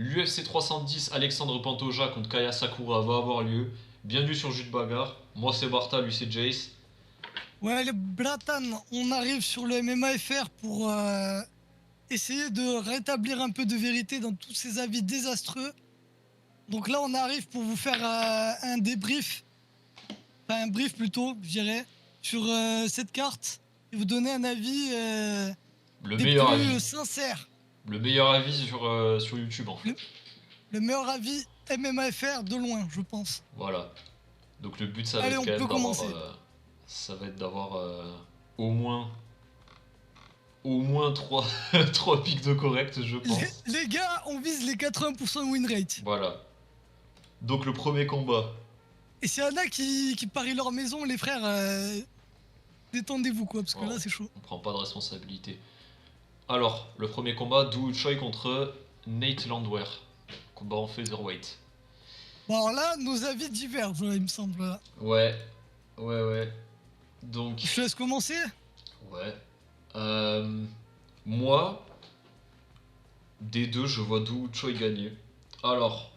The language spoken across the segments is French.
L'UFC 310 Alexandre Pantoja contre Kaya Sakura va avoir lieu. Bienvenue sur Jus de Bagarre. Moi c'est Bartha, lui c'est Jace. Ouais, les Bratan, on arrive sur le MMA FR pour essayer de rétablir un peu de vérité dans tous ces avis désastreux. Donc là, on arrive pour vous faire un débrief, enfin un brief plutôt, je dirais, sur cette carte et vous donner un avis Le des meilleur plus avis. sincères. Le meilleur avis sur YouTube en Le, fait. le meilleur avis MMA FR de loin, je pense. Voilà. Donc le but ça va Allez, être on quand même peut d'avoir... commencer. ça va être d'avoir au moins... Au moins 3 trois pics de correct je pense. Les gars, on vise les 80% de win rate. Voilà. Donc le premier combat. Et s'il y en a qui parient leur maison, les frères, détendez-vous quoi, parce que Oh, là c'est chaud. on prend pas de responsabilité. Alors, le premier combat, Do Choi contre Nate Landwehr. Combat en featherweight. Bon alors là, nos avis divergent, il me semble. Là. Ouais, ouais. Je te Donc, laisse commencer. ouais. Moi, des deux, je vois Do Choi gagner. Alors,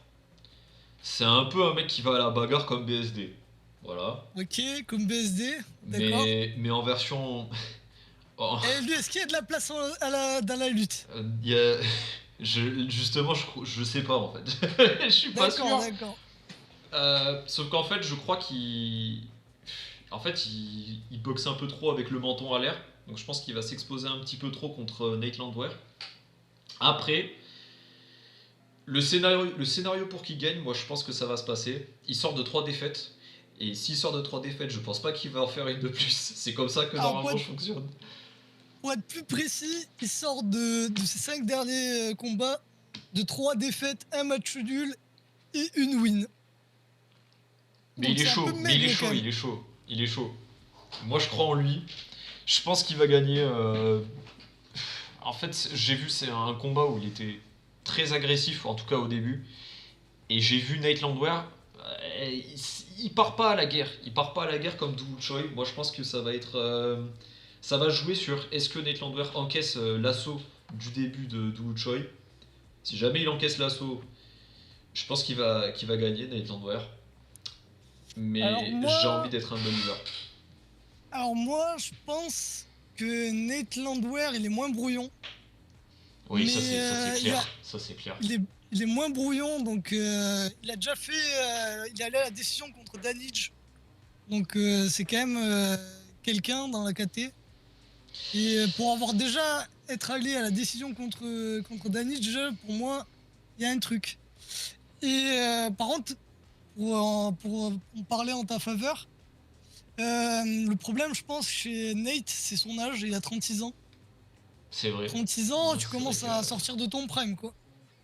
c'est un peu un mec qui va à la bagarre comme BSD. Voilà. Ok, comme BSD, d'accord. Mais en version... en- Et lui, est-ce qu'il y a de la place dans la lutte? il y a- justement, je sais pas en fait. Je suis pas D'accord, sûr. d'accord. Sauf qu'en fait, je crois qu'il. En fait, il boxe un peu trop avec le menton à l'air. Donc je pense qu'il va s'exposer un petit peu trop contre Nate Landwehr. Après, le scénario pour qu'il gagne, moi je pense que ça va se passer. Il sort de 3 défaites. Et s'il sort de 3 défaites, je pense pas qu'il va en faire une de plus. C'est comme ça que Alors normalement je fonctionne. pour être plus précis, il sort de ses 5 derniers combats de 3 défaites, un match nul et une win. Mais Donc il est c'est un peu chaud, mais il est maigre quand chaud, même. il est chaud. Il est chaud. Moi je crois en lui. Je pense qu'il va gagner. En fait, j'ai vu, c'est un combat où il était très agressif, en tout cas au début. Et j'ai vu Nate Landwehr, il part pas à la guerre. Il part pas à la guerre comme Do Choi. Moi, je pense que ça va être. Ça va jouer sur est-ce que Nate Landwehr encaisse l'assaut du début de Do Choi. Si jamais il encaisse l'assaut, je pense qu'il va gagner, Nate Landwehr. Alors Mais j'ai envie moi, d'être un believer. alors moi, je pense que Nate Landwehr, il est moins brouillon. Oui, Mais ça c'est clair. Ça c'est clair. il est moins brouillon, donc il a déjà fait. Il est allé à la décision contre Danich. Donc c'est quand même quelqu'un dans la KT. Et pour avoir déjà être allé à la décision contre Danich, déjà pour moi, il y a un truc. Et par contre, pour en parler en ta faveur, le problème, je pense, chez Nate, c'est son âge, il a 36 ans. C'est vrai. 36 ans, tu C'est vrai commences que à sortir de ton prime, quoi.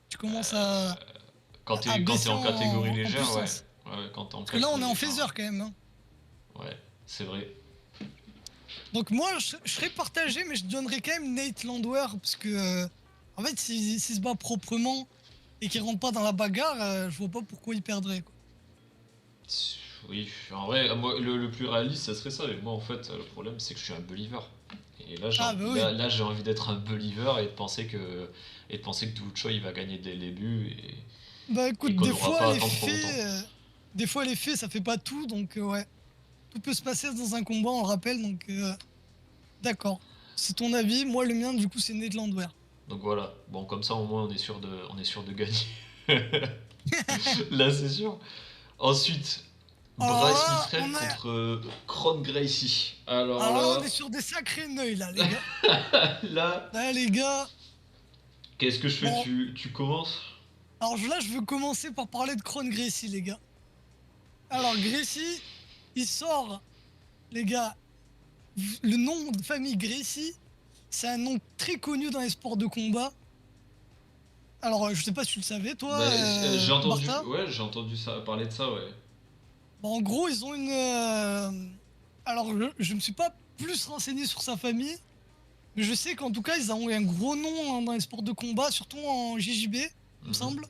Tu commences à quand t'es baisser en catégorie en légère, ouais. puissance. Ouais, quand t'es en Parce que là, on est catégorie en légère, phaser quand même. Hein. ouais, c'est vrai. Donc moi, je serais partagé, mais je donnerais quand même Nate Landwehr, parce que, en fait, s'il se bat proprement et qu'il rentre pas dans la bagarre, je vois pas pourquoi il perdrait, quoi. Oui, en vrai, moi, le plus réaliste, ça serait ça. Mais moi, en fait, le problème, c'est que je suis un believer. Et là, Ah bah oui. j'ai envie d'être un believer et de penser que Do Choi il va gagner dès le début Bah et écoute, qu'on n'aura pas à attendre trop longtemps. des fois les faits, ça fait pas tout, donc ouais. Tout peut se passer dans un combat, on le rappelle, donc d'accord. C'est ton avis, moi le mien, du coup, c'est Nate Landwehr. Donc voilà. Bon, comme ça, au moins, on est sûr de gagner. Là, c'est sûr. Ensuite, Alors Bryce là, Mitchell contre Kron Gracie. Alors alors là, on là, est sur des sacrés neuils, là, les gars. là, Là, les gars, qu'est-ce que je fais? bon, Tu commences? alors là, je veux commencer par parler de Kron Gracie, les gars. Alors, Gracie, il sort, les gars, le nom de famille Gracie, c'est un nom très connu dans les sports de combat. Alors, je sais pas si tu le savais, toi, Bah, j'ai entendu, Bartha. ouais, j'ai entendu ça, parler de ça, ouais. Bah, en gros, ils ont une. Alors, je me suis pas plus renseigné sur sa famille, mais je sais qu'en tout cas, ils ont un gros nom hein, dans les sports de combat, surtout en JJB, il me Mhm. semble.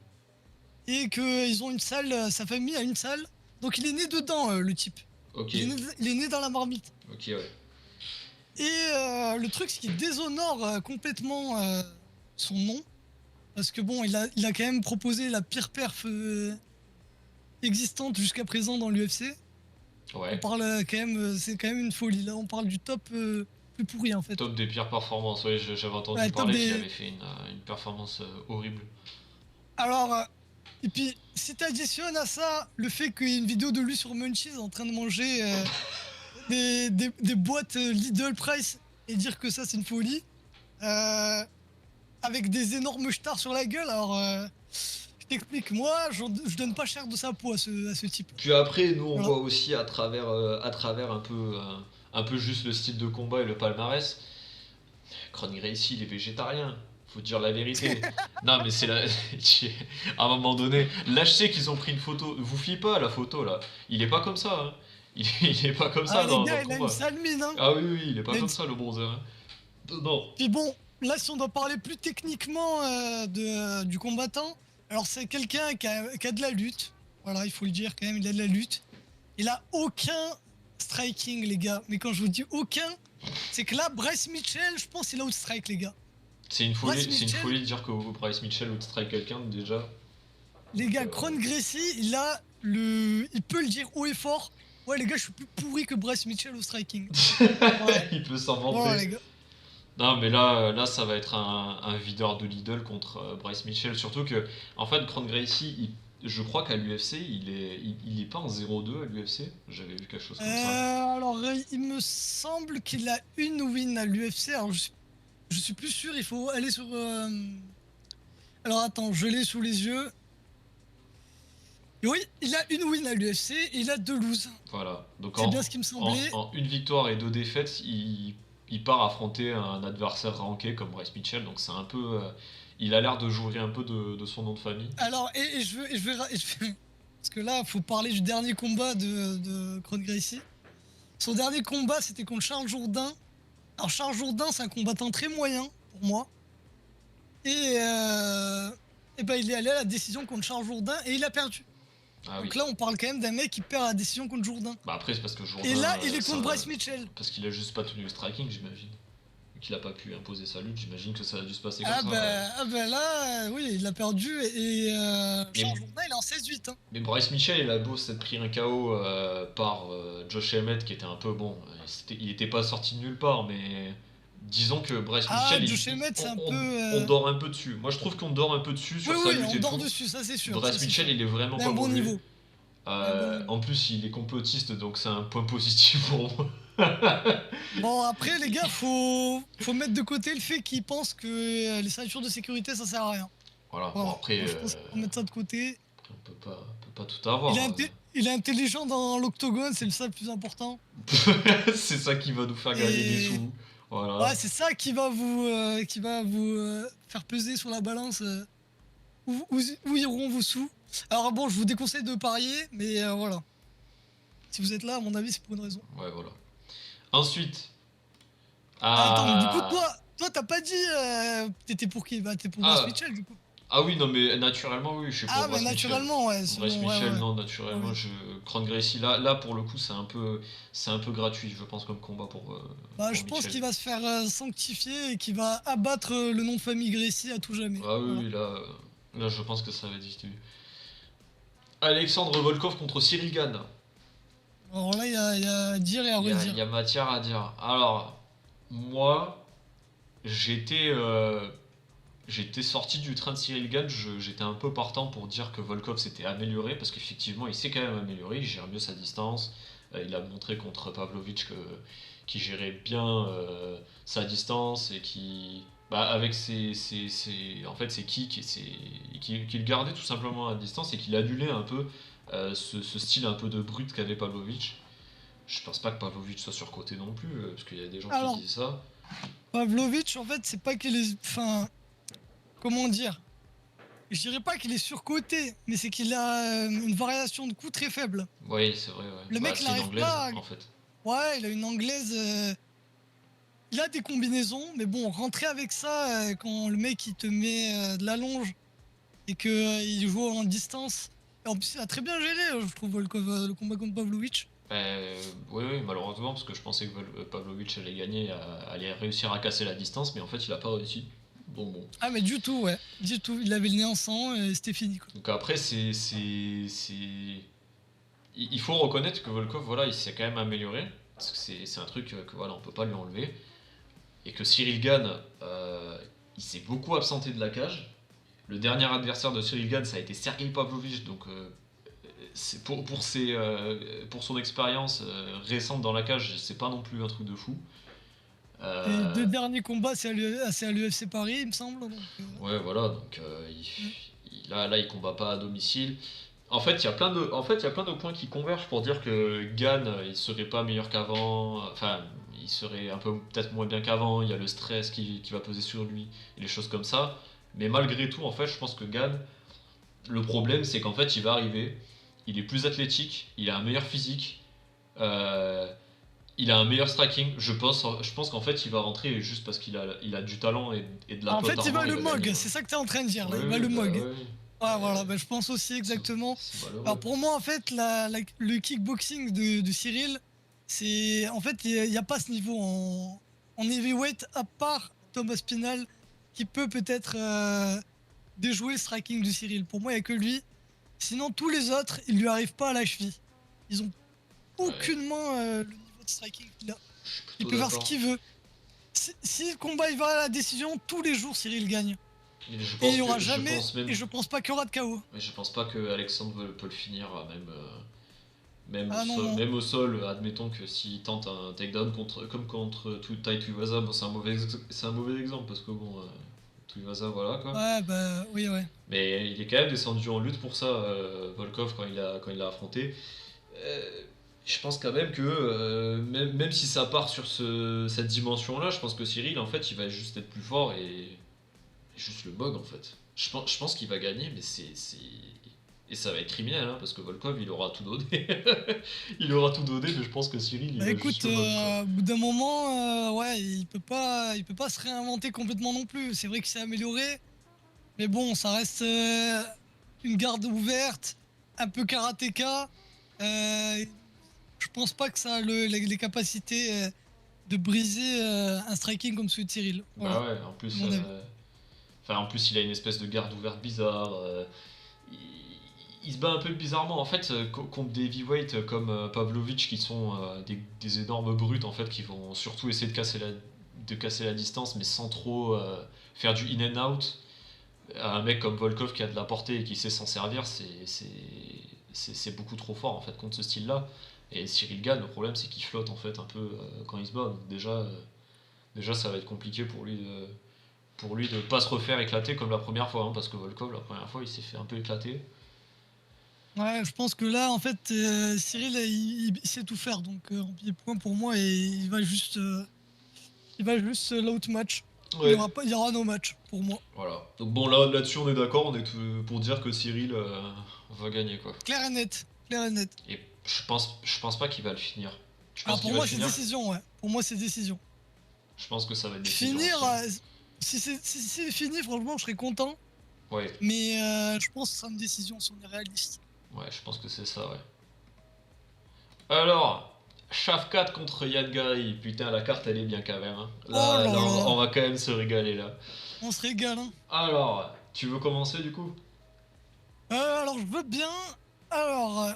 Et qu'ils ont une salle, sa famille a une salle. Donc, il est né dedans, le type. Ok, Il est né dans la marmite. ok, ouais. Et le truc, ce qui déshonore complètement son nom, Parce que bon, il a quand même proposé la pire perf existante jusqu'à présent dans l'UFC. On Ouais. parle quand même, c'est quand même une folie. Là, on parle du top plus pourri en fait. Top des pires performances. Ouais, j'avais entendu Ouais, top parler qu'il des. avait fait une performance horrible. Alors, et puis, si t'additionnes à ça le fait qu'il y ait une vidéo de lui sur Munchies en train de manger des boîtes Lidl Price et dire que ça c'est une folie, euh, avec des énormes stars sur la gueule, alors je t'explique, moi je donne pas cher de sa peau à ce type. Puis après, nous on Voilà. voit aussi à travers un peu juste le style de combat et le palmarès. Cron Gracie, il est végétarien. Faut dire la vérité. Non, mais c'est la. À un moment donné, là, je sais qu'ils ont pris une photo. Vous fiez pas la photo là. Il est pas comme ça. Hein. Il est pas comme Ah ça les dans gars, le il a une combat. sale mine, hein. Ah oui, oui, il est Il pas a une- comme ça le bronzer. Hein. Non. Puis bon, là si on doit parler plus techniquement du combattant, alors c'est quelqu'un qui a de la lutte, voilà, il faut le dire quand même, il a de la lutte. Il a aucun striking les gars, mais quand je vous dis aucun, c'est que là Bryce Mitchell, je pense il a outstrike les gars. Bryce C'est une Mitchell, folie de dire que Bryce Mitchell outstrike quelqu'un déjà. les Donc, gars, Kron Gracie, il peut le dire haut et fort. Ouais les gars, je suis plus pourri que Bryce Mitchell au striking. Voilà, il peut s'en voilà vanter. les gars. Non, mais là, ça va être un videur de Lidl contre Bryce Mitchell. Surtout que, en fait, Cron Gracie, je crois qu'à l'UFC, il est pas en 0-2 à l'UFC. J'avais vu quelque chose comme ça. Alors, il me semble qu'il a une win à l'UFC. Alors, je suis plus sûr, il faut aller sur. Alors, attends, je l'ai sous les yeux. Et oui, il a une win à l'UFC et il a 2 loses. Voilà. Donc, C'est bien ce qui me semblait. en une victoire et 2 défaites, il part affronter un adversaire ranké comme Bryce Mitchell. Donc, c'est un peu. Il a l'air de jouer un peu de son nom de famille. Alors, et parce que là, faut parler du dernier combat de Cron Gracie. Son dernier combat, c'était contre Charles Jourdain. Alors, Charles Jourdain, c'est un combattant très moyen pour moi. Et ben, il est allé à la décision contre Charles Jourdain et il a perdu. Ah oui. Donc là, on parle quand même d'un mec qui perd la décision contre Jourdain. Bah, après, c'est parce que Jourdain. Et là, il est contre Bryce Mitchell. Parce qu'il a juste pas tenu le striking, j'imagine. Vu qu'il a pas pu imposer sa lutte, j'imagine que ça a dû se passer comme Ah ça. bah, ah bah là, oui, il a perdu et Mais, Charles Jourdain, il est en 16-8. Hein. mais Bryce Mitchell, il a beau s'être pris un KO par Josh Emmett, qui était un peu bon. Il était pas sorti de nulle part, mais disons que Bryce Ah, Mitchell, Josh Emmett, c'est un peu... on dort un peu dessus. Moi, je trouve qu'on dort un peu dessus Oui, sur sa oui, lutte on et dort tout. dessus, ça c'est sûr. Bryce ça, c'est Mitchell, sûr. il est vraiment Il a pas un bon mauvais. niveau. Il a un bon niveau. En plus, il est complotiste, donc c'est un point positif pour moi. Bon, après, les gars, faut mettre de côté le fait qu'ils pensent que les ceintures de sécurité, ça sert à rien. Voilà, bon Voilà. après, Moi, je pense qu'il faut mettre ça de côté. on peut pas tout avoir. Il est intelligent dans l'octogone, c'est ça le plus important. C'est ça qui va nous faire gagner des Et- sous. Voilà. Ouais, c'est ça qui va vous faire peser sur la balance où iront vos sous. Alors bon, je vous déconseille de parier, mais voilà. Si vous êtes là, à mon avis, c'est pour une raison. Ouais, voilà. Ensuite. Ah, attends, mais du coup, Ah, toi, t'as pas dit t'étais pour qui? Bah, t'es pour ah, Bryce Mitchell, du coup. ah oui, non, mais naturellement, oui, je suis pour Ah, bah Bryce Mitchell. naturellement, ouais. Bryce Selon, ouais, Mitchell, ouais. non, naturellement, Ouais. Cron Gracie, là, pour le coup, c'est un peu gratuit, je pense, comme combat pour Bah, je pense Mitchell. qu'il va se faire sanctifier et qu'il va abattre le nom de famille Gracie à tout jamais. Ah oui, Voilà. oui, là, je pense que ça va être vite vu. Alexandre Volkov contre Cyril Gann. Alors là, il y a à dire et à Il redire. y a matière à dire. Alors, moi, j'étais j'étais sorti du train de Cyril Gann, j'étais un peu partant pour dire que Volkov s'était amélioré, parce qu'effectivement, il s'est quand même amélioré, il gère mieux sa distance. Il a montré contre Pavlovich qu'il gérait bien sa distance et qui. Bah, avec en fait, ses kicks et qu'il gardait tout simplement à distance et qu'il annulait un peu ce style un peu de brut qu'avait Pavlovich. Je pense pas que Pavlovich soit surcoté non plus, parce qu'il y a des gens Alors, qui disent ça. Pavlovich, en fait, c'est pas qu'il est. Enfin, comment dire? Je dirais pas qu'il est surcoté, mais c'est qu'il a une variation de coups très faible. Oui, c'est vrai, ouais. Le Bah, mec, il c'est une n'arrive anglaise, pas. en fait. Ouais, il a une anglaise. Il a des combinaisons, mais bon, rentrer avec ça quand le mec il te met de la longe et que il joue en distance. Et en plus, il a très bien géré, je trouve, le combat contre Pavlovich. Oui, oui, malheureusement, parce que je pensais que Pavlovich allait gagner, allait réussir à casser la distance, mais en fait, il a pas réussi. Bon. Ah, mais du tout, ouais. Du tout. Il avait le nez en sang et c'était fini, quoi. Donc après, il faut reconnaître que Volkov, voilà, il s'est quand même amélioré. Parce que c'est un truc que voilà, on peut pas lui enlever. Et que Cyril Gane, il s'est beaucoup absenté de la cage. Le dernier adversaire de Cyril Gane, ça a été Sergei Pavlovich. Donc c'est pour son expérience récente dans la cage, c'est pas non plus un truc de fou. Les 2 derniers combats, c'est à l'UFC Paris, il me semble. Donc, Ouais, voilà, donc là, il combat pas à domicile. En fait, il y a plein de points qui convergent pour dire que Gann, il serait pas meilleur qu'avant. Enfin, il serait un peu peut-être moins bien qu'avant. Il y a le stress qui va peser sur lui et les choses comme ça. Mais malgré tout, en fait, je pense que Gann, le problème, c'est qu'en fait, il va arriver. Il est plus athlétique, il a un meilleur physique, euh, il a un meilleur striking. Je pense qu'en fait, il va rentrer juste parce qu'il a du talent et de la en plot fait, il d'argent, va il le va Mog, gagner, c'est ça que tu es en train de dire, là. ouais, Il va le bah, Mog. ouais. Ouais, voilà, bah, je pense aussi exactement. C'est malheureux. Alors pour moi, en fait, le kickboxing de Cyril, c'est. En fait, il n'y a pas ce niveau en heavyweight, à part Thomas Pinal, qui peut peut-être déjouer le striking de Cyril. Pour moi, il n'y a que lui. Sinon, tous les autres, ils lui arrivent pas à la cheville. Ils ont aucunement le niveau de striking qu'il a. Je suis Il plutôt peut faire ce d'accord. qu'il veut. Si le combat il va à la décision, tous les jours, Cyril gagne. Mais je Et il pense y aura que jamais. Et je pense pas qu'il y aura de KO. mais je pense pas que Alexandre peut le finir, même Ah non, non. même au sol. Admettons que s'il tente un takedown comme contre Tai Tuivasa, bon, c'est un mauvais exemple parce que bon, Tuivasa, voilà quoi. Ouais, bah oui, ouais. Mais il est quand même descendu en lutte pour ça, Volkov, quand il l'a affronté. Euh, je pense quand même que, même si ça part sur cette dimension-là, je pense que Cyril, en fait, il va juste être plus fort et juste le bog, en fait. Je pense qu'il va gagner, mais et ça va être criminel, hein, parce que Volkov, il aura tout donné. Il aura tout donné, mais je pense que Cyril, il Bah va juste écoute, le bog, quoi. au bout d'un moment, ouais, il peut pas se réinventer complètement non plus. C'est vrai qu'il s'est amélioré, mais bon, ça reste une garde ouverte, un peu karatéka. Je pense pas que ça a les capacités de briser un striking comme celui de Cyril. Bah Voilà, ouais, en plus, mon avis. il a une espèce de garde ouverte bizarre. Il, il se bat un peu bizarrement en fait, contre des heavyweights comme Pavlovich qui sont des énormes brutes en fait qui vont surtout essayer de casser la distance mais sans trop faire du in and out. Un mec comme Volkov qui a de la portée et qui sait s'en servir, c'est beaucoup trop fort en fait contre ce style-là. Et Cyril Gane, le problème c'est qu'il flotte en fait un peu quand il se bat. Donc déjà ça va être compliqué pour lui de pas se refaire éclater comme la première fois, hein, parce que Volkov la première fois il s'est fait un peu éclater. Ouais, je pense que là, en fait, Cyril, il sait tout faire. Donc, en pied-point, pour moi, et il va juste l'outmatch. Ouais. Il y aura no match, pour moi. Voilà. Donc bon là-dessus on est d'accord, on est pour dire que Cyril va gagner quoi. Clair et net. Clair et net. Et je pense pas qu'il va le finir. Tu Alors, penses qu'il pour va le moi, c'est finir? décision, ouais. Pour moi, c'est décision. Je pense que ça va être décision Finir, aussi. si c'est fini, franchement, je serais content. Ouais, Mais je pense que ce sera une décision si on est réaliste. ouais, je pense que c'est ça, ouais. Alors, Shafkat contre Yadgari. Putain, la carte elle est bien quand même, hein. Oh Là, là là on là, va quand même se régaler là. on se régale, hein. Alors, tu veux commencer du coup? Alors, je veux bien. Alors,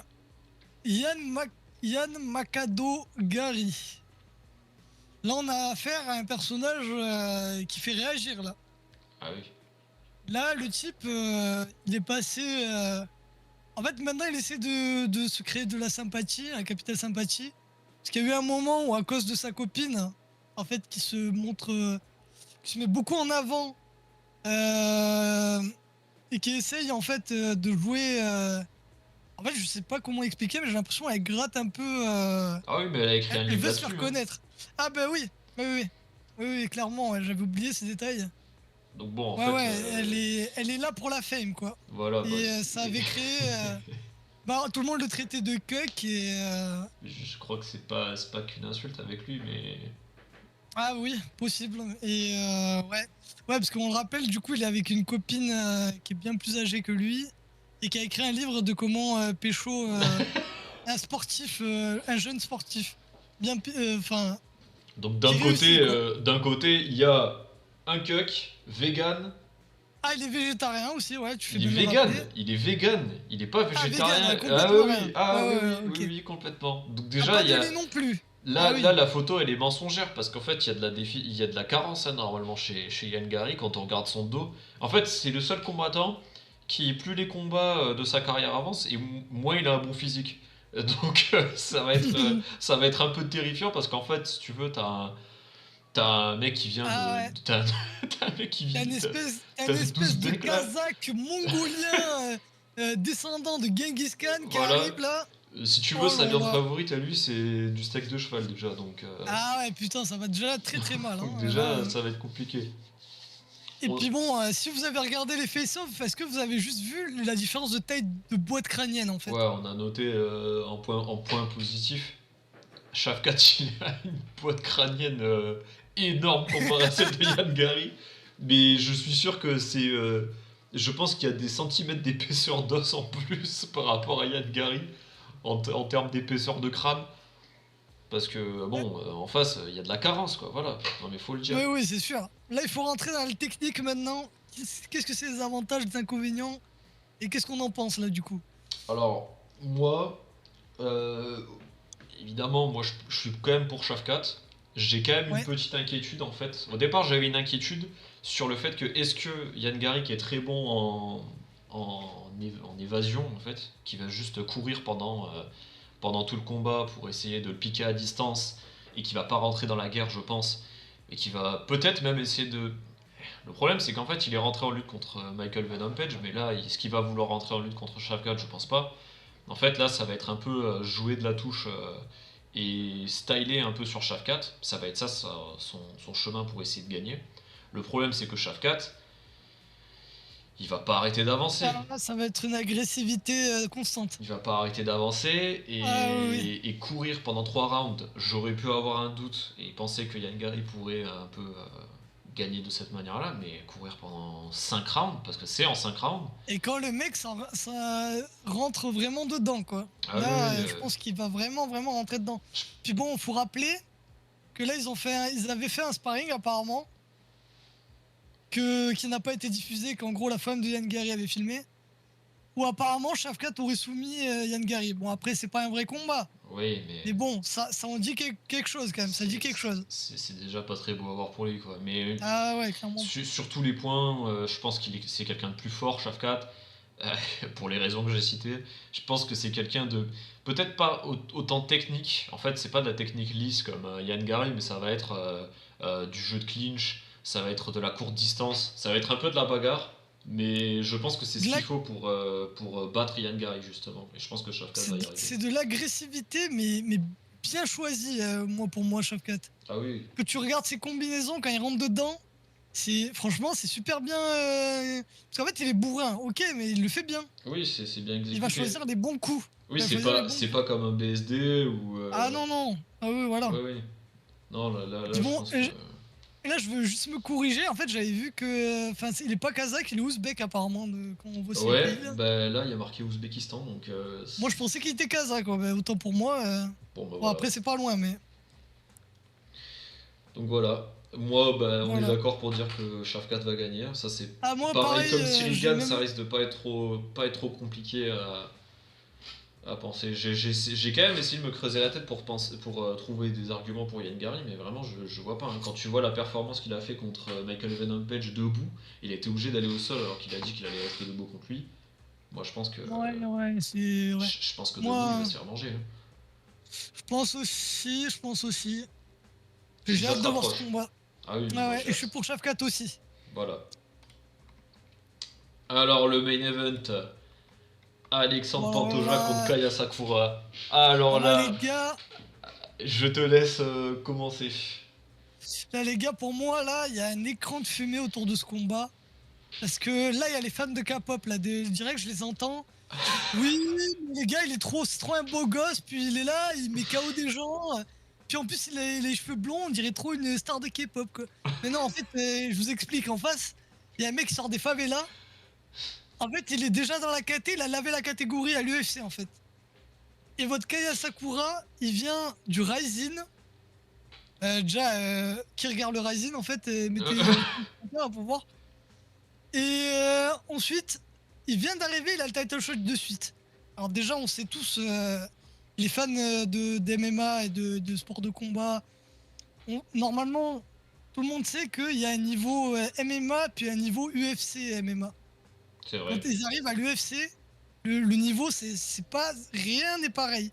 Yann, Yann Makado Gary. Là, on a affaire à un personnage qui fait réagir, là. Ah oui. Là, le type, il est passé. En fait, maintenant, il essaie de se créer de la sympathie, un capital sympathie. Parce qu'il y a eu un moment où, à cause de sa copine, en fait, qui se montre. Qui se met beaucoup en avant. Et qui essaye, en fait, de jouer. En fait, je sais pas comment expliquer, mais j'ai l'impression qu'elle gratte un peu. Ah oui, mais elle a écrit un Elle livre veut se faire là-dessus, hein. connaître. Ah, bah oui, oui, oui. Oui, oui, clairement, ouais, j'avais oublié ces détails. Donc bon, en Ouais, fait, ouais, elle est là pour la fame, quoi. voilà, bah, Et ça avait créé. Bah, tout le monde le traitait de cuck et. je crois que c'est pas qu'une insulte avec lui, mais Ah oui, possible. Et ouais. Ouais, parce qu'on le rappelle, du coup, il est avec une copine qui est bien plus âgée que lui et qui a écrit un livre de comment pécho un sportif, un jeune sportif. Bien. Enfin, donc qui réussit, quoi. d'un côté, il y a un cuck, vegan. Ah, il est végétarien aussi, ouais, tu fais Il est bien de le vegan, rappeler. il est pas Ah, vegan, végétarien. ouais, Ah complètement oui, rien. ah Ouais, oui, ouais, oui, ouais, oui, ok. oui, complètement. Donc Ah, déjà, pas il de y a lait non plus. Ah là, oui. la photo, elle est mensongère parce qu'en fait, il y a de la carence hein, normalement chez Yann Gary quand on regarde son dos. En fait, c'est le seul combattant qui, plus les combats de sa carrière avancent, et moins il a un bon physique. Donc ça va être un peu terrifiant parce qu'en fait, si tu veux, t'as un mec qui vient Ah ouais. t'as un mec qui T'as vit, une espèce, t'as t'as une 12 espèce de becs là. Kazakh mongolien descendant de Genghis Khan qui Voilà. arrive là. Si tu veux, Oh sa là viande là. favorite à lui, c'est du steak de cheval déjà. Donc, Ah ouais, putain, ça va déjà très très mal. donc Hein, là, déjà, ça va être compliqué. Et Bon, puis bon, si vous avez regardé les face-off, est-ce que vous avez juste vu la différence de taille de boîte crânienne en fait? ouais, on a noté en point positif. Shafkat, il a une boîte crânienne énorme comparée à celle de Yann Gary. Mais je suis sûr que c'est. Je pense qu'il y a des centimètres d'épaisseur d'os en plus par rapport à Yann Gary en termes d'épaisseur de crâne. Parce que, Ouais, bon, en face, il y a de la carence, quoi. Voilà. Non, mais faut le dire. oui, oui, c'est sûr. Là, il faut rentrer dans le technique maintenant. Qu'est-ce que c'est les avantages, les inconvénients? Et qu'est-ce qu'on en pense là du coup? Alors, moi, euh, évidemment, je suis quand même pour Shafkat. J'ai quand même une Ouais, petite inquiétude en fait. Au départ, j'avais une inquiétude sur le fait que est-ce que Yann Gary, qui est très bon en évasion en fait, qui va juste courir pendant tout le combat pour essayer de le piquer à distance et qui va pas rentrer dans la guerre, je pense, et qui va peut-être même essayer de. Le problème, c'est qu'en fait, il est rentré en lutte contre Michael Venom Page, mais là, est-ce qu'il va vouloir rentrer en lutte contre Shafkat? Je pense pas. En fait, là, ça va être un peu jouer de la touche et styler un peu sur Shafkat. Ça va être son chemin pour essayer de gagner. Le problème, c'est que Shafkat, il va pas arrêter d'avancer. alors là, ça va être une agressivité constante. Il va pas arrêter d'avancer Ah oui, oui. et courir pendant 3 rounds. J'aurais pu avoir un doute et penser que Yann Gary pourrait un peu gagner de cette manière-là, mais courir pendant 5 rounds, parce que c'est en 5 rounds. Et quand le mec, ça rentre vraiment dedans, quoi. Ah oui, Là, oui, je pense qu'il va vraiment, vraiment rentrer dedans. Puis bon, faut rappeler que là, ils avaient fait un sparring apparemment, qui n'a pas été diffusé, qu'en gros la femme de Yann Gary avait filmé, où apparemment Shafkat aurait soumis Yann Gary. Bon, après, c'est pas un vrai combat, oui, mais mais bon, ça en dit quelque chose quand même, ça dit quelque chose. c'est déjà pas très beau à voir pour lui, quoi. Mais Ah ouais, clairement. sur tous les points, je pense c'est quelqu'un de plus fort, Shafkat, euh, pour les raisons que j'ai citées. Je pense que c'est quelqu'un de peut-être pas autant technique. En fait, c'est pas de la technique lisse comme Yann Gary, mais ça va être du jeu de clinch, ça va être de la courte distance, ça va être un peu de la bagarre. Mais je pense que c'est ce De la- qu'il faut pour battre Yann Gary, justement. Et je pense que Shafkat va y arriver. C'est de l'agressivité, mais bien choisi, moi, pour moi, Shafkat. Ah oui, Que tu regardes ses combinaisons quand il rentre dedans, franchement, c'est super bien. Parce qu'en fait, il est bourrin, ok, mais il le fait bien. oui, c'est bien Il va exécuté. choisir des bons coups. Oui, Il va choisir les bons c'est coups. pas comme un BSD ou. Ah non, non. Ah oui, voilà. Oui, oui. Non, Et là, puis je bon, pense que. et là, je veux juste me corriger. En fait, j'avais vu que. Enfin, il est pas kazakh, il est ouzbek apparemment, quand on voit ses Ouais, pays. Là. bah là, il y a marqué Ouzbékistan, donc. Moi, je pensais qu'il était kazakh, quoi. Mais autant pour moi. Bon, bah Bon, voilà. après, c'est pas loin, mais Donc voilà. Moi, bah, on est voilà. d'accord pour dire que Shafkat va gagner. Ça, c'est Ah, moi, pareil pareil, comme Cyril j'ai Gann, ça même. risque de pas être trop compliqué à penser. J'ai quand même essayé de me creuser la tête pour trouver des arguments pour Yann Gary, mais vraiment, je vois pas. Hein. Quand tu vois la performance qu'il a fait contre Michael Venom Page debout, il a été obligé d'aller au sol alors qu'il a dit qu'il allait rester debout contre lui. Moi, je pense que. Ouais, ouais, c'est. Ouais. Je pense que debout, il Moi, va se faire manger. Hein. je pense aussi, je pense aussi. Si J'ai ça hâte se de voir ce rapproche. combat. Ah oui, Ah moi ouais, et j'ai je suis hâte. pour Shafkat aussi. Voilà. Alors, le main event. Alexandre Bon, alors Pantoja contre là, Kaya Sakura. Alors alors là, les là, gars, je te laisse commencer. pour moi, là, il y a un écran de fumée autour de ce combat. Parce que là, il y a les fans de K-pop, là, direct, je les entends. Oui, mais les gars, c'est trop un beau gosse, puis il est là, il met KO des gens. Puis en plus, il a les cheveux blonds, on dirait trop une star de K-pop, quoi. Mais non, en fait, je vous explique, en face, il y a un mec qui sort des favelas. En fait, il est déjà dans la KT, il a lavé la catégorie à l'UFC, en fait. Et votre Kaya Sakura, il vient du Rising. Déjà, qui regarde le Rising en fait, mettez pour voir. Et ensuite, il vient d'arriver, il a le title shot de suite. Alors déjà, on sait tous, les fans d'MMA et de sport de combat, normalement, tout le monde sait qu'il y a un niveau MMA puis un niveau UFC MMA. C'est vrai. Quand ils arrivent à l'UFC, le niveau, c'est pas, rien n'est pareil.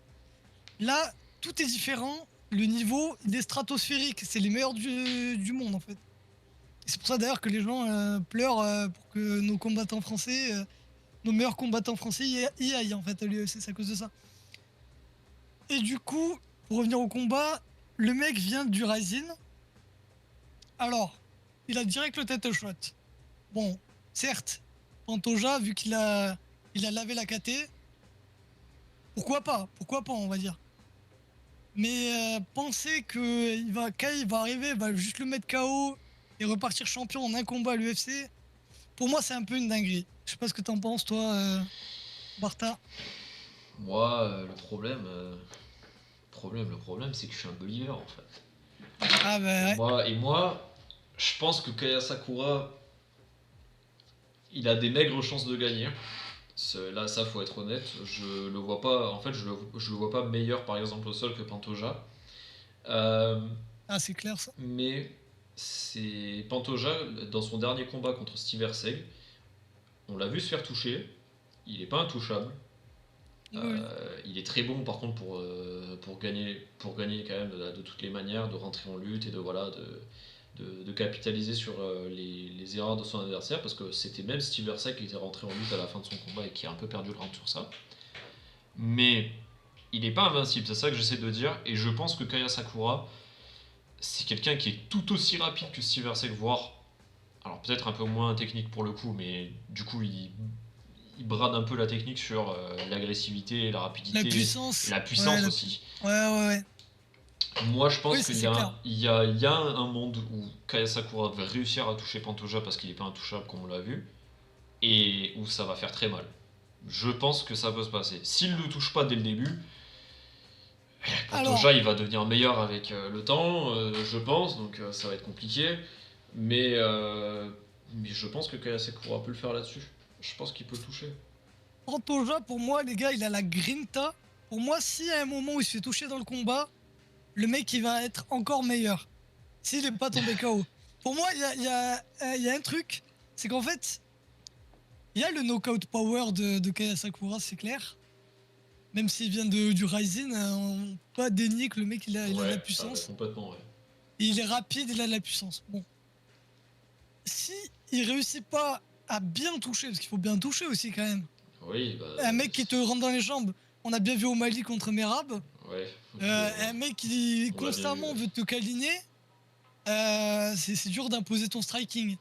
Là, tout est différent. Le niveau, il est stratosphérique. C'est les meilleurs du monde, en fait. Et c'est pour ça, d'ailleurs, que les gens pleurent pour que nos combattants français, nos meilleurs combattants français y aillent, en fait, à l'UFC. C'est à cause de ça. Et du coup, pour revenir au combat, le mec vient du Rising. Alors, il a direct le title shot. Bon, certes, Pantoja, vu il a lavé la KT, pourquoi pas, on va dire. Mais penser que Kai va arriver, va juste le mettre KO et repartir champion en un combat à l'UFC, pour moi c'est un peu une dinguerie. Je sais pas ce que t'en penses toi, Bartha. Moi, le problème, c'est que je suis un believer en fait. Ah bah ouais. Moi, je pense que Kaya Sakura, il a des maigres chances de gagner. Là, ça, faut être honnête. Je le vois pas. En fait, je le vois pas meilleur, par exemple, au sol que Pantoja. Ah c'est clair ça. Mais c'est Pantoja dans son dernier combat contre Steve Erceg. On l'a vu se faire toucher. Il est pas intouchable. Oui. Il est très bon par contre pour gagner quand même de toutes les manières, de rentrer en lutte et de capitaliser sur les erreurs de son adversaire, parce que c'était même Steve Erceg qui était rentré en lutte à la fin de son combat et qui a un peu perdu le round sur ça. Mais il n'est pas invincible, c'est ça que j'essaie de dire, et je pense que Kaya Sakura, c'est quelqu'un qui est tout aussi rapide que Steve Erceg, voire, alors peut-être un peu moins technique pour le coup, mais du coup il brade un peu la technique sur l'agressivité, la rapidité, La puissance. la puissance Ouais, aussi. Ouais. Moi, je pense Oui, qu'il c'est clair. y a un monde où Kaya Sakura va réussir à toucher Pantoja parce qu'il n'est pas intouchable, comme on l'a vu, et où ça va faire très mal. Je pense que ça peut se passer. S'il ne le touche pas dès le début, Alors, Pantoja il va devenir meilleur avec le temps, je pense, donc ça va être compliqué. Mais je pense que Kaya Sakura peut le faire là-dessus. Je pense qu'il peut le toucher. Pantoja, pour moi, les gars, il a la grinta. Pour moi, s'il y a un moment où il se fait toucher dans le combat, le mec, il va être encore meilleur. S'il n'est pas tombé KO. Pour moi, il y a un truc, c'est qu'en fait, il y a le knockout power de Kaya Sakura, c'est clair. Même s'il vient du Rising, on peut pas dénier que le mec, il a de la puissance. Complètement, ouais. Et il est rapide, il a de la puissance. Bon. Si il réussit pas à bien toucher, parce qu'il faut bien toucher aussi quand même. Oui, bah. Un mec qui te rentre dans les jambes, on a bien vu au Mali contre Merab. Ouais. Un mec qui On l'a bien constamment vu, ouais. veut te câliner, c'est dur d'imposer ton striking.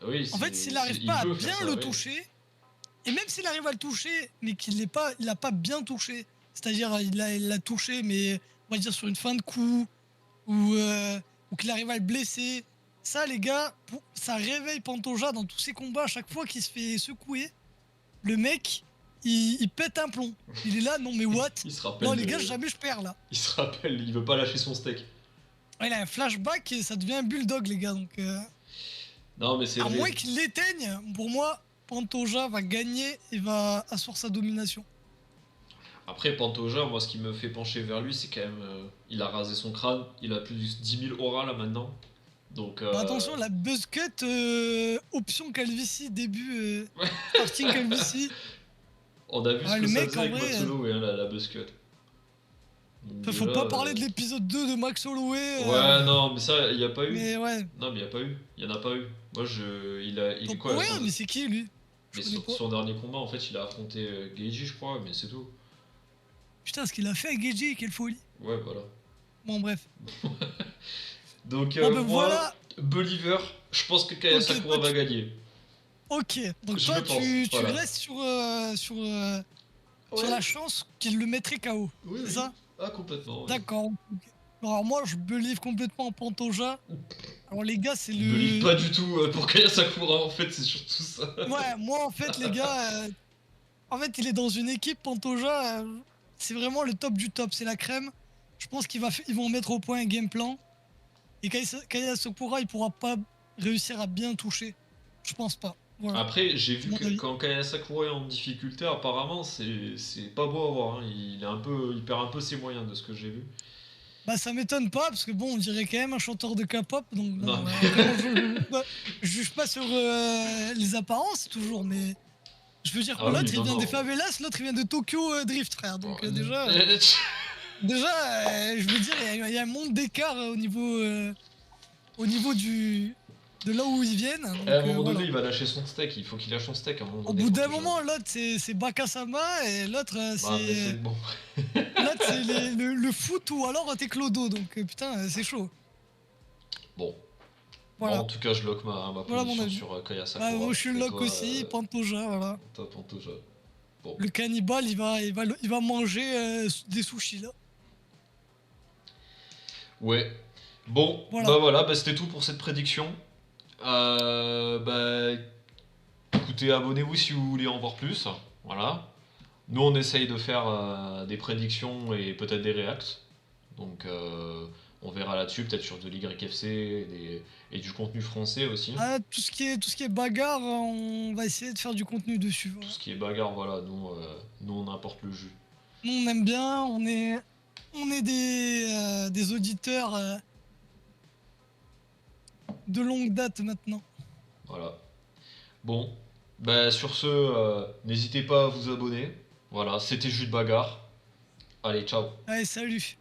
Oui, En fait, s'il n'arrive il pas à peut faire bien ça, le oui. toucher, et même s'il arrive à le toucher, mais qu'il n'a pas bien touché, c'est-à-dire il l'a touché, mais on va dire sur une fin de coup, ou qu'il arrive à le blesser, ça les gars, ça réveille Pantoja dans tous ses combats. À chaque fois qu'il se fait secouer, le mec, il pète un plomb. Il est là, non mais what? Il se rappelle. Non les gars, jamais je perds là. Il se rappelle, il veut pas lâcher son steak. Ouais, il a un flashback et ça devient un bulldog les gars, donc... Non, mais c'est à vrai. moins qu'il l'éteigne, pour moi, Pantoja va gagner et va asseoir sa domination. Après, Pantoja, moi, ce qui me fait pencher vers lui, c'est quand même. Il a rasé son crâne, il a plus de 10 000 auras là maintenant. Donc. Bah, attention, la buzzcut, option calvitie, début, Ouais. starting calvitie. On a vu ce le que ça mec, faisait en avec vrai, Max Holloway, hein, la buzzcut. Donc faut déjà, pas parler de l'épisode 2 de Max Holloway. Ouais, non, mais ça, il y a pas eu. Mais ouais. Non, mais il y a pas eu. Il y en a pas eu. Moi, il est Donc, quoi ouais, son... mais c'est qui lui? Mais Je connais pas. son dernier combat, en fait, il a affronté Geiji, je crois, mais c'est tout. Putain, ce qu'il a fait avec Geji, quelle folie. Ouais, voilà. Bon, bref. Donc, Bon, ben moi, voilà. Believer, je pense que Kaya Ok, Sakura toi, va gagner. Ok, donc Je toi, le pense, tu voilà. restes sur la chance qu'il le mettrait KO. Oui, C'est oui. ça? Ah, complètement. Oui. D'accord. Ok. Alors moi, je believe complètement en Pantoja. Alors les gars, c'est Je ne lis le... pas du tout pour Kaya Sakura, en fait, c'est surtout ça. Ouais, moi en fait, les gars, en fait, il est dans une équipe Pantoja. C'est vraiment le top du top, c'est la crème. Je pense ils vont mettre au point un game plan. Et Kaya Sakura, il pourra pas réussir à bien toucher. Je pense pas. Voilà, Après, j'ai c'est vu mon que avis. quand Kaya Sakura est en difficulté, apparemment, c'est pas beau à voir, hein. Il perd un peu ses moyens de ce que j'ai vu. Bah ça m'étonne pas, parce que bon, on dirait quand même un chanteur de K-pop, donc Non, bon, mais... après moi je juge pas sur les apparences toujours, mais je veux dire, Ah oui, l'autre il non, vient des non. favelas, l'autre il vient de Tokyo Drift, frère, Bon, donc déjà, je veux dire, il y a un monde d'écart au niveau de là où ils viennent, à un donc moment donné, voilà. il va lâcher son steak. Il faut qu'il lâche son steak à un moment Au donné bout pour d'un que je... moment, l'autre c'est Bakasama, et l'autre Bah, mais c'est c'est... bon. L'autre c'est le foot, ou alors t'es Clodo, donc putain, c'est chaud. Bon. Bon, en Voilà, tout cas, je lock ma voilà mon position avis. sur Kaya Bah, moi Sakura. je suis Et lock toi, aussi, Pantoja, voilà. toi, Pantoja. Bon. Le cannibale, il va manger des sushis là. Ouais. Bon, bah Voilà. voilà, bah, c'était tout pour cette prédiction. Bah, écoutez, abonnez-vous si vous voulez en voir plus. Voilà. Nous, on essaye de faire des prédictions et peut-être des reacts. Donc, on verra là-dessus, peut-être sur de l'YFC et du contenu français aussi. Ah, tout ce qui est bagarre, on va essayer de faire du contenu dessus. Tout Voilà. ce qui est bagarre, voilà, nous on importe le jus. Nous on aime bien, on est des auditeurs de longue date maintenant. Voilà. Bon, bah sur ce, n'hésitez pas à vous abonner. Voilà, c'était Jus de bagarre. Allez, ciao. Allez, salut.